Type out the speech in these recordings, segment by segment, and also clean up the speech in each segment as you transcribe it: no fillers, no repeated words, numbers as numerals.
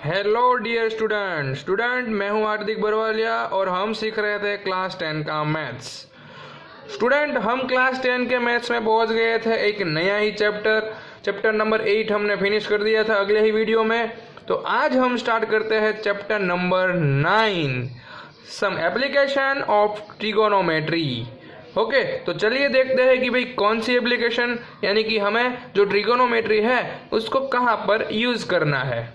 Hello dear student मैं हूं हार्दिक बरवालिया और हम सीख रहे थे क्लास 10 का मैथ्स। स्टूडेंट हम क्लास 10 के मैथ्स में पहुंच गए थे एक नया ही चैप्टर नंबर 8 हमने फिनिश कर दिया था अगले ही वीडियो में। तो आज हम स्टार्ट करते हैं chapter number 9, some application of trigonometry. Okay तो चलिए देखते हैं कि भाई कौन सी एप्लीकेशन यानी कि हमें जो ट्रिगोनोमेट्री है उसको कहाँ पर यूज करना है।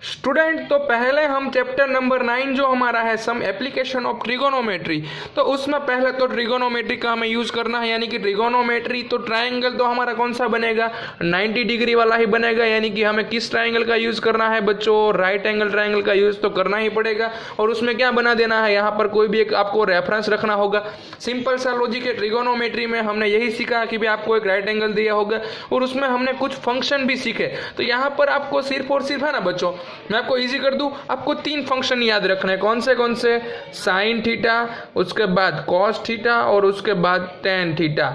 स्टूडेंट तो पहले हम चैप्टर नंबर 9 जो हमारा है सम एप्लीकेशन ऑफ ट्रिगोनोमेट्री, तो उसमें पहले तो ट्रिगोनोमेट्री का हमें यूज करना है यानी कि ट्रिगोनोमेट्री तो ट्रायंगल तो हमारा कौन सा बनेगा 90 डिग्री वाला ही बनेगा। यानी कि हमें किस ट्रायंगल का यूज करना है बच्चों, राइट एंगल ट्रायंगल का यूज तो करना ही पड़ेगा। और उसमें क्या बना देना है, यहाँ पर कोई भी एक आपको रेफरेंस रखना होगा। सिंपल सा लॉजिक है ट्रिगोनोमेट्री में, हमने यही सीखा कि भाई आपको एक राइट एंगल दिया होगा और उसमें हमने कुछ फंक्शन भी सीखे। तो यहाँ पर आपको सिर्फ और सिर्फ है ना बच्चों, मैं आपको इजी कर दूं, आपको 3 फंक्शन याद रखने हैं। कौन से साइन थीटा, उसके बाद कॉस थीटा और उसके बाद टेन थीटा।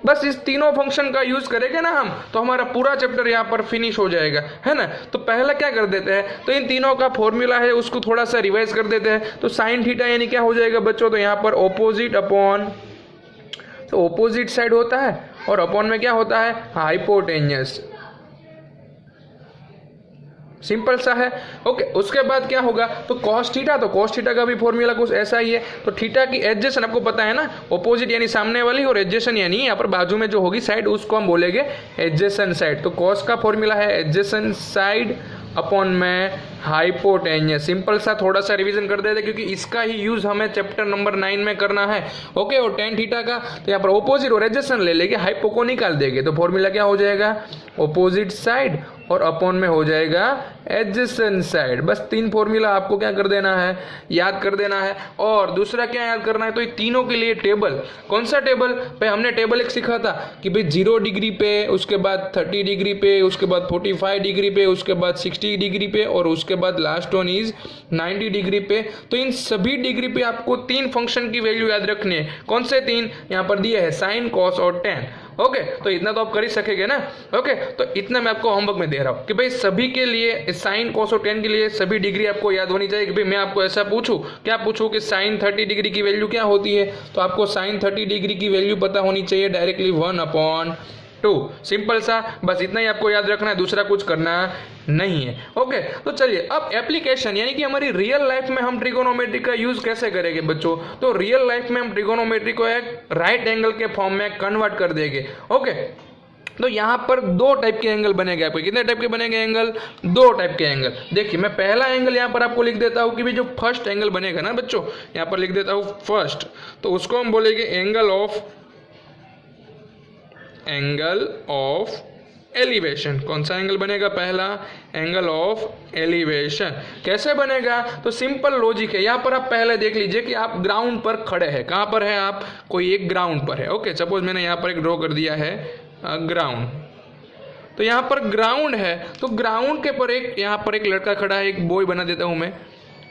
बस इस तीनों फंक्शन का यूज करेंगे ना हम तो हमारा पूरा चैप्टर यहाँ पर फिनिश हो जाएगा, है ना। तो पहला क्या कर देते हैं, तो इन तीनों का फॉर्मूला है उसको थोड़ा सा रिवाइज कर देते हैं। तो साइन थीटा यानी क्या हो जाएगा बच्चों, तो यहाँ पर ऑपोजिट अपॉन, तो ऑपोजिट साइड होता है और अपॉन में क्या होता है हाइपोटेन्यूस। सिंपल सा है। ओके उसके बाद क्या होगा, तो कॉस थीटा, तो कॉस थीटा का भी फॉर्मूला कुछ ऐसा ही है। तो थीटा की एडजेसेंट आपको पता है ना, ऑपोजिट यानी सामने वाली और एडजेसेंट यानी यहाँ पर बाजू में जो होगी साइड उसको हम बोलेंगे एडजेसेंट साइड। तो कॉस का फॉर्मूला है एडजेसेंट साइड अपॉन में हाइपोटेन्यूस। सिंपल सा थोड़ा सा रिवीजन कर देते क्योंकि इसका ही यूज हमें चैप्टर नंबर 9 में करना है। ओके और टेन थीटा का तो यहाँ पर ऑपोजिट और एडजेसेंट ले लेके हाइपो को निकाल देंगे। तो फॉर्मूला क्या हो जाएगा ऑपोजिट साइड और अपॉन में हो जाएगा एडजेसेंट साइड। बस 3 फॉर्मूला आपको क्या कर देना है, याद कर देना है। और दूसरा क्या याद करना है, तो ये तीनों के लिए टेबल, कौन सा टेबल भाई, हमने टेबल एक सीखा था कि भाई 0 डिग्री पे, उसके बाद 30 डिग्री पे, उसके बाद 45 डिग्री पे, उसके बाद 60 डिग्री पे और उसके बाद लास्ट वन इज 90 डिग्री पे। तो इन सभी डिग्री पे आपको 3 फंक्शन की वैल्यू याद रखनी है। कौन से 3 यहाँ पर दिए है, साइन कॉस और टेन। ओके तो इतना तो आप कर ही सकेंगे ना। ओके तो इतना मैं आपको होमवर्क में दे रहा हूँ कि भाई सभी के लिए साइन कॉस और टेन के लिए सभी डिग्री आपको याद होनी चाहिए। कि भाई मैं आपको ऐसा पूछूं, क्या पूछूं कि साइन 30 डिग्री की वैल्यू क्या होती है, तो आपको साइन 30 डिग्री की वैल्यू पता होनी चाहिए डायरेक्टली 1/2। सिंपल सा, बस इतना ही आपको याद रखना है, दूसरा कुछ करना नहीं है। ओके तो चलिए अब एप्लीकेशन यानी कि हमारी रियल लाइफ में हम ट्रिगोनोमेट्री का यूज कैसे करेंगे बच्चों। तो रियल लाइफ में हम ट्रिगोनोमेट्री को एक राइट एंगल के फॉर्म में कन्वर्ट कर देंगे। ओके तो यहाँ पर 2 टाइप के एंगल बनेंगे आपके। कितने टाइप के बनेंगे एंगल, 2 टाइप के एंगल। देखिए मैं पहला एंगल यहाँ पर आपको लिख देता हूँ कि भाई जो फर्स्ट एंगल बनेगा ना बच्चों, यहाँ पर लिख देता हूँ फर्स्ट, तो उसको हम बोलेंगे एंगल ऑफ एलिवेशन। कौन सा एंगल बनेगा, पहला एंगल ऑफ एलिवेशन। कैसे बनेगा, तो सिंपल लॉजिक है। यहाँ पर आप पहले देख लीजिए कि आप ग्राउंड पर खड़े हैं। कहाँ पर है आप, कोई एक ग्राउंड पर है। ओके सपोज मैंने यहाँ पर एक ड्रॉ कर दिया है ग्राउंड। तो यहाँ पर ग्राउंड है, तो ग्राउंड के पर एक यहाँ पर एक लड़का खड़ा है, एक बॉय बना देता हूँ मैं,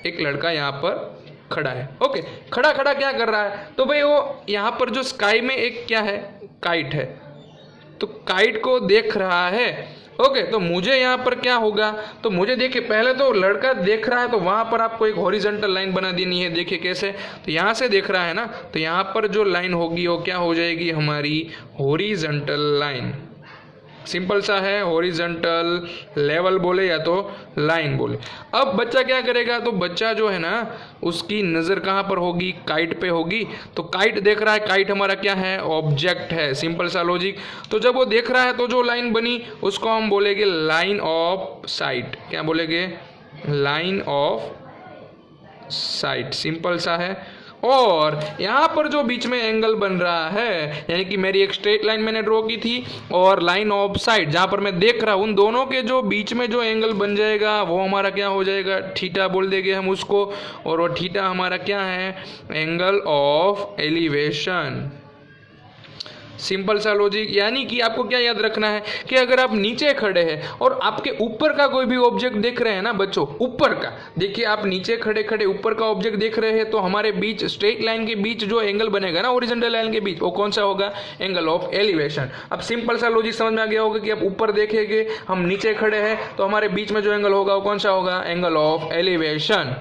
एक लड़का यहाँ पर खड़ा है। ओके खड़ा खड़ा क्या कर रहा है, तो भाई वो यहाँ पर जो स्काई में एक क्या है काइट है, तो काइट को देख रहा है। ओके तो मुझे यहाँ पर क्या होगा, तो मुझे देखिए पहले तो लड़का देख रहा है तो वहाँ पर आपको एक हॉरिजॉन्टल लाइन बना देनी है। देखिए कैसे, तो यहाँ से देख रहा है ना, तो यहाँ पर जो लाइन होगी वो क्या हो जाएगी हमारी हॉरिजॉन्टल लाइन। सिंपल सा है, हॉरिजॉन्टल लेवल बोले या तो लाइन बोले। अब बच्चा क्या करेगा, तो बच्चा जो है ना उसकी नज़र कहाँ पर होगी, काइट पे होगी। तो काइट देख रहा है, काइट हमारा क्या है ऑब्जेक्ट है। सिंपल सा लॉजिक। तो जब वो देख रहा है तो जो लाइन बनी उसको हम बोलेंगे लाइन ऑफ साइट। क्या बोलेंगे, लाइन ऑफ साइट। सिंपल सा है। और यहाँ पर जो बीच में एंगल बन रहा है यानी कि मेरी एक स्ट्रेट लाइन मैंने ड्रॉ की थी और लाइन ऑफ साइड जहाँ पर मैं देख रहा हूँ, उन दोनों के जो बीच में जो एंगल बन जाएगा वो हमारा क्या हो जाएगा, थीटा बोल देंगे हम उसको। और वो थीटा हमारा क्या है, एंगल ऑफ एलिवेशन। सिंपल सा लॉजिक, यानी कि आपको क्या याद रखना है कि अगर आप नीचे खड़े हैं और आपके ऊपर का कोई भी ऑब्जेक्ट देख रहे हैं ना बच्चों, ऊपर का देखिए, आप नीचे खड़े खड़े ऊपर का ऑब्जेक्ट देख रहे हैं, तो हमारे बीच स्ट्रेट लाइन के बीच जो एंगल बनेगा ना ओरिजेंटल लाइन के बीच, वो कौन सा होगा? Angle of elevation. अब सिंपल सा लॉजिक समझ में आ गया होगा कि आप ऊपर देखेंगे, हम नीचे खड़े हैं, तो हमारे बीच में जो एंगल होगा वो कौन सा होगा? Angle of elevation.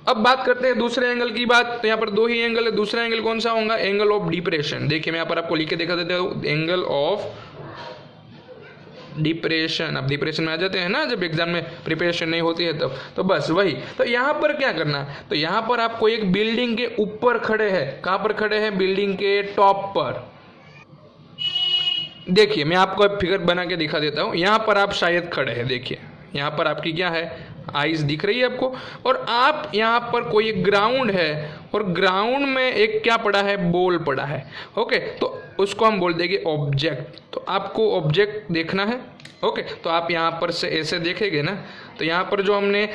अब बात करते हैं दूसरे एंगल की बात, तो यहाँ पर दो ही एंगल है, दूसरा एंगल कौन सा होगा? Angle of depression. देखिए मैं यहाँ पर आपको लिख के दिखा देता हूँ, एंगल ऑफ डिप्रेशन। अब डिप्रेशन में आ जाते हैं ना जब एग्जाम में प्रिपरेशन नहीं होती है तब, तो बस वही। तो यहाँ पर क्या करना है, तो यहाँ पर आपको एक बिल्डिंग के ऊपर खड़े हैं, कहाँ पर खड़े हैं? बिल्डिंग के टॉप पर। देखिए मैं आपको एक फिगर बना के दिखा देता हूँ, यहाँ पर आप शायद खड़े हैं, देखिए यहाँ पर आपकी क्या है? आइज दिख रही है आपको, और आप यहाँ पर कोई एक ग्राउंड है, और ग्राउंड में एक क्या पड़ा है? बॉल पड़ा है। ओके, तो उसको हम बोल देंगे ऑब्जेक्ट। तो आपको ऑब्जेक्ट देखना है। ओके, तो आप यहाँ पर से ऐसे देखेंगे ना, तो यहाँ पर जो हमने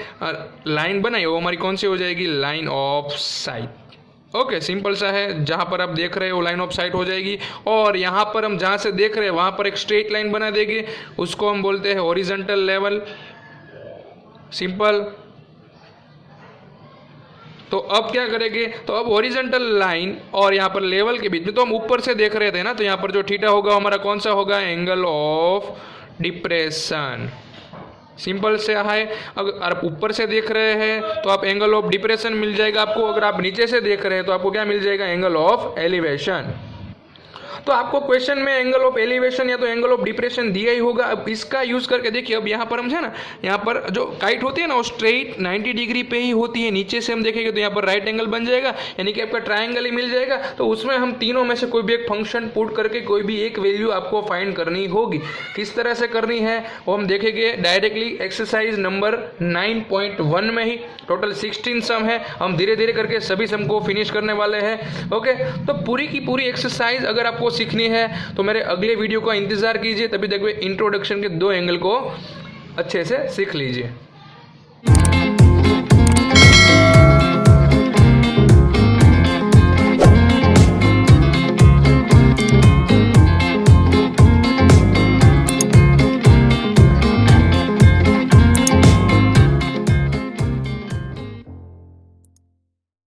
लाइन बनाई वो हमारी कौन सी हो जाएगी? Line of site. Okay, simple सा है, जहाँ पर आप देख रहे हो लाइन ऑफ साइट हो जाएगी, और यहाँ पर हम जहाँ से देख रहे हैं वहाँ पर एक स्ट्रेट लाइन बना देंगे, उसको हम बोलते हैं हॉरिजॉन्टल लेवल। सिंपल। तो अब क्या करेंगे, तो अब हॉरिजॉन्टल लाइन और यहाँ पर लेवल के बीच में, तो हम ऊपर से देख रहे थे ना, तो यहाँ पर जो थीटा होगा हमारा कौन सा होगा? Angle of depression. सिंपल से है, अगर आप ऊपर से देख रहे हैं तो आप एंगल ऑफ डिप्रेशन मिल जाएगा आपको, अगर आप नीचे से देख रहे हैं तो आपको क्या मिल जाएगा? Angle of elevation. तो आपको क्वेश्चन में एंगल ऑफ एलिवेशन या तो एंगल ऑफ डिप्रेशन दिया ही होगा। अब इसका यूज करके देखिए, अब यहाँ पर हम है ना, यहाँ पर जो काइट होती है ना वो स्ट्रेट 90 डिग्री पे ही होती है। नीचे से हम देखेंगे तो यहाँ पर राइट एंगल बन जाएगा, यानी कि आपका ट्रायंगल ही मिल जाएगा। तो उसमें हम तीनों में से कोई भी एक फंक्शन पुट करके कोई भी एक वैल्यू आपको फाइंड करनी होगी। किस तरह से करनी है वो हम देखेंगे डायरेक्टली एक्सरसाइज नंबर 9.1 में ही। टोटल 16 सम है, हम धीरे धीरे करके सभी सम को फिनिश करने वाले हैं। ओके, तो पूरी की पूरी एक्सरसाइज अगर आपको सीखनी है तो मेरे अगले वीडियो का इंतजार कीजिए, तभी तक इंट्रोडक्शन के 2 एंगल को अच्छे से सीख लीजिए।